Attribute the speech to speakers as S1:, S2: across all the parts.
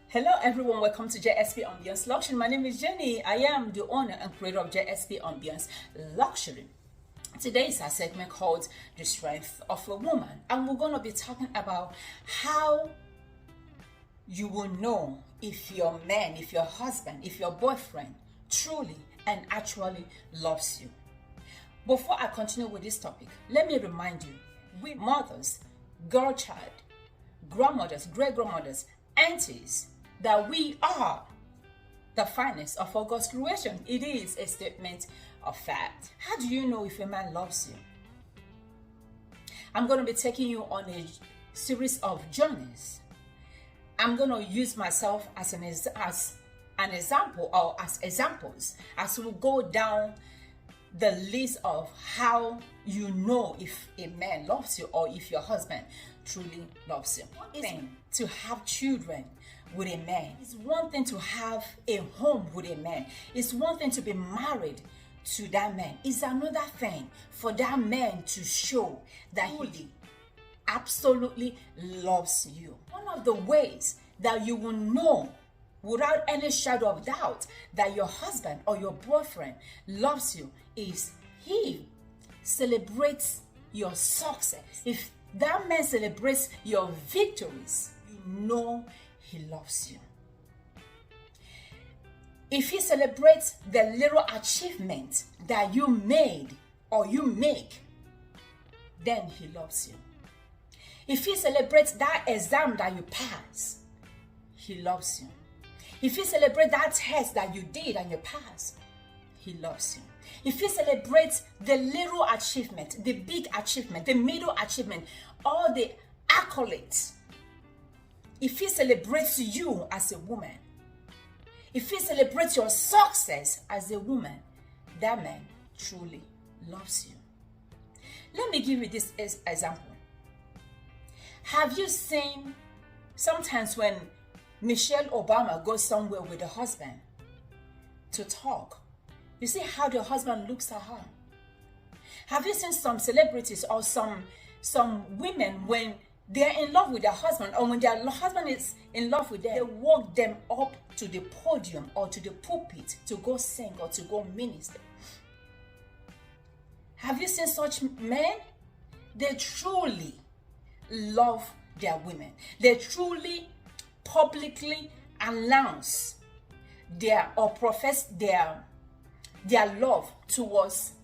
S1: Hello everyone, welcome to JSP Ambience Luxury. My name is Jenny. I am the owner and creator of JSP Ambience Luxury. Today is our segment called The Strength of a Woman, and we're going to be talking about how you will know if your man, if your husband, if your boyfriend truly and actually loves you. Before I continue with this topic, let me remind you, we mothers, girl child, grandmothers, great-grandmothers, aunties, that we are the finest of God's creation. It is a statement of fact. How do you know if a man loves you? I'm going to be taking you on a series of journeys. I'm going to use myself as an example, or as examples, as we go down the list of how you know if a man loves you or if your husband truly loves you. One thing to have children with a man. It's one thing to have a home with a man. It's one thing to be married to that man. It's another thing for that man to show that he absolutely loves you. One of the ways that you will know without any shadow of doubt that your husband or your boyfriend loves you is he celebrates your success. If that man celebrates your victories, you know he loves you. If he celebrates the little achievement that you made or you make, then he loves you. If he celebrates that exam that you pass, he loves you. If he celebrates that test that you did and you passed, he loves you. If he celebrates the little achievement, the big achievement, the middle achievement, all the accolades, if he celebrates you as a woman, if he celebrates your success as a woman, that man truly loves you. Let me give you this example. Have you seen sometimes when Michelle Obama goes somewhere with her husband to talk, you see how the husband looks at her? Have you seen some celebrities or some women, when they're in love with their husband or when their husband is in love with them, they walk them up to the podium or to the pulpit to go sing or to go minister? Have you seen such men? They truly love their women. They truly publicly announce or profess their love towards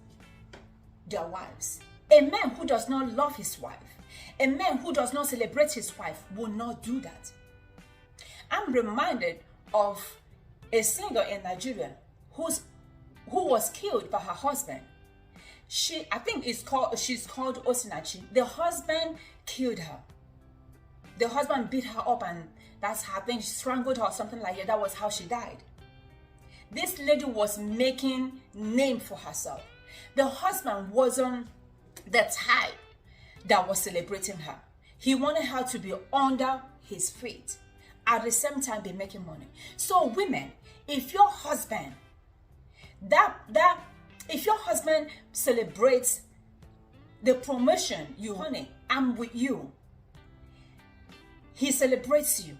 S1: their wives. A man who does not love his wife, a man who does not celebrate his wife, will not do that. I'm reminded of a singer in Nigeria who was killed by her husband. She's called Osinachi. The husband killed her. The husband beat her up, and that's how, I think, strangled her or something like that. That was how she died. This lady was making name for herself. The husband wasn't the type that was celebrating her. He wanted her to be under his feet, at the same time be making money. So women, if your husband celebrates the promotion, you, honey, I'm with you, he celebrates you,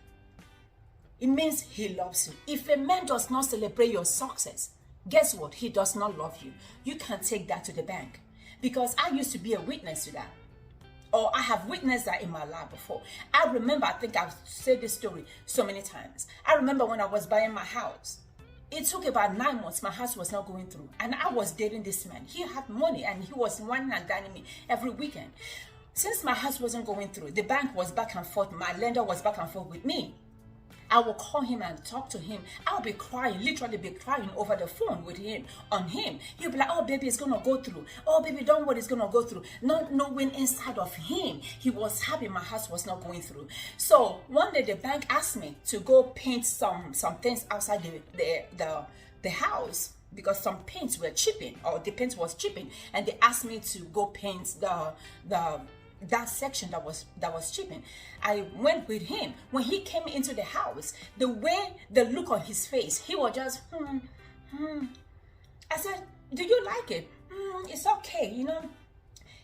S1: it means he loves you. If a man does not celebrate your success, guess what? He does not love you. You can take that to the bank, because I used to be a witness to that. Or I have witnessed that in my life before. I remember, I think I've said this story so many times. I remember when I was buying my house. It took about 9 months. My house was not going through. And I was dating this man. He had money and he was whining and dining me every weekend. Since my house wasn't going through, the bank was back and forth. My lender was back and forth with me. I will call him and talk to him. I'll be crying, literally be crying over the phone with him, on him. He'll be like, oh baby, it's gonna go through. Oh baby, don't worry, it's gonna go through. Not knowing inside of him, he was happy my house was not going through. So one day the bank asked me to go paint some things outside the house, because some paints were chipping, or the paint was chipping, and they asked me to go paint that section that was chipping. I went with him. When he came into the house, the look on his face, he was just I said, do you like it? It's okay,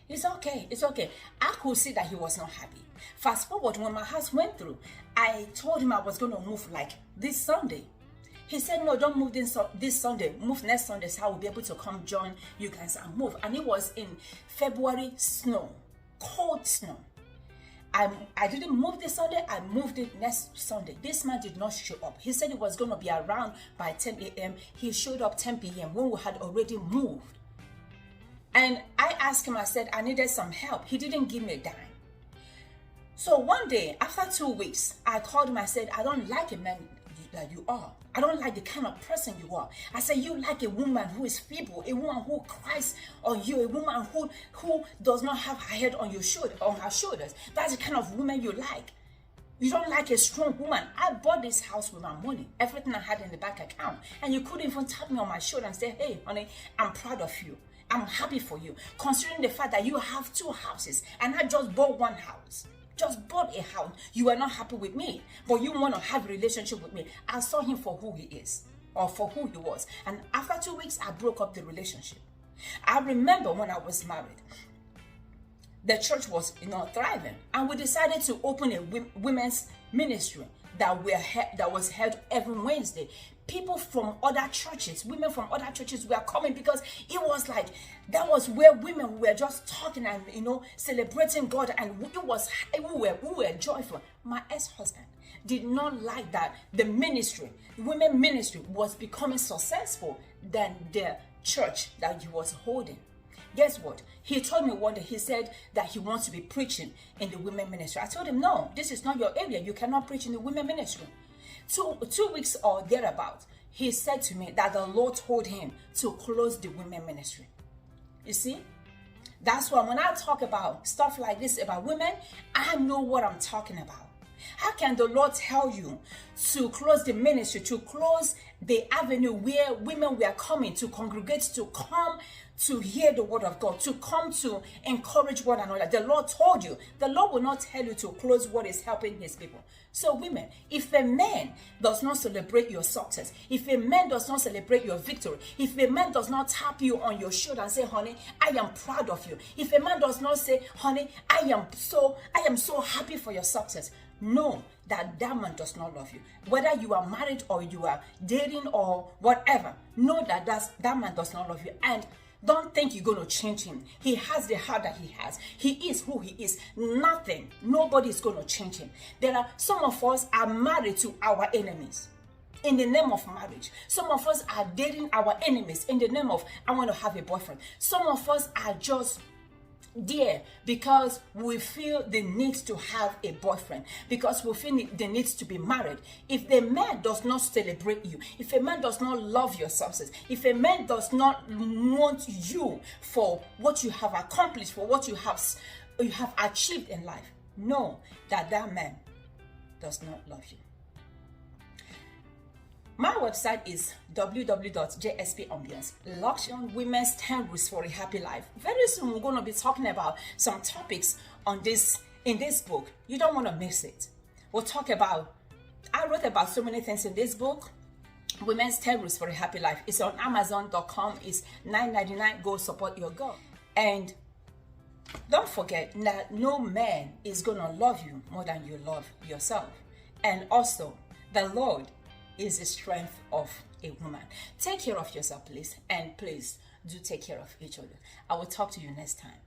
S1: It's okay. It's okay. I could see that he was not happy. Fast forward, when my house went through, I told him I was going to move like this Sunday. He said, no, don't move this Sunday. Move next Sunday so I will be able to come join you guys and move. And it was in February snow, cold snow. I didn't move this Sunday. I moved it next Sunday. This man did not show up. He said he was going to be around by 10 a.m. He showed up 10 p.m. when we had already moved. And I asked him, I said, I needed some help. He didn't give me a dime. So one day, after 2 weeks, I called him. I said, I don't like a man that you are. I don't like the kind of person you are. I said, you like a woman who is feeble, a woman who cries on you, a woman who does not have her head on her shoulders. That's the kind of woman you like. You don't like a strong woman. I bought this house with my money, everything I had in the bank account. And you couldn't even tap me on my shoulder and say, hey, honey, I'm proud of you. I'm happy for you. Considering the fact that you have 2 houses and I just bought 1 house. Just bought a house. You are not happy with me, but you want to have a relationship with me. I saw him for who he is, or for who he was. And after 2 weeks, I broke up the relationship. I remember when I was married, the church was thriving, and we decided to open a women's ministry that was held every Wednesday. People from other churches, women from other churches were coming, because it was like that was where women were just talking and celebrating God, and we were joyful. My ex-husband did not like that the women ministry was becoming successful than the church that he was holding. Guess what? He told me one day, he said that he wants to be preaching in the women ministry. I told him, no, this is not your area. You cannot preach in the women ministry. 2 weeks or thereabout, he said to me that the Lord told him to close the women ministry. You see? That's why when I talk about stuff like this about women, I know what I'm talking about. How can the Lord tell you to close the ministry, to close the avenue where women were coming to congregate, to come to hear the word of God, to come to encourage one another? The Lord told you. The Lord will not tell you to close what is helping his people. So women, if a man does not celebrate your success, if a man does not celebrate your victory, if a man does not tap you on your shoulder and say, honey, I am proud of you. If a man does not say, honey, I am so happy for your success, know that man does not love you. Whether you are married or you are dating or whatever, know that that man does not love you. And don't think you're going to change him. He has the heart that he has. He is who he is. Nobody is going to change him. Some of us are married to our enemies in the name of marriage. Some of us are dating our enemies in the name of, I want to have a boyfriend. Some of us are just there because we feel the need to have a boyfriend, because we feel the need to be married. If the man does not celebrate you, if a man does not love your success, if a man does not want you for what you have accomplished, for what you have achieved in life, know that man does not love you. My website is www.JSPAmbience. Luxury Women's 10 Rules for a Happy Life. Very soon we're going to be talking about some topics in this book. You don't want to miss it. I wrote about so many things in this book. Women's 10 Rules for a Happy Life. It's on Amazon.com. It's $9.99. Go support your girl. And don't forget that no man is going to love you more than you love yourself. And also, the Lord is the strength of a woman. Take care of yourself, please. And please do take care of each other. I will talk to you next time.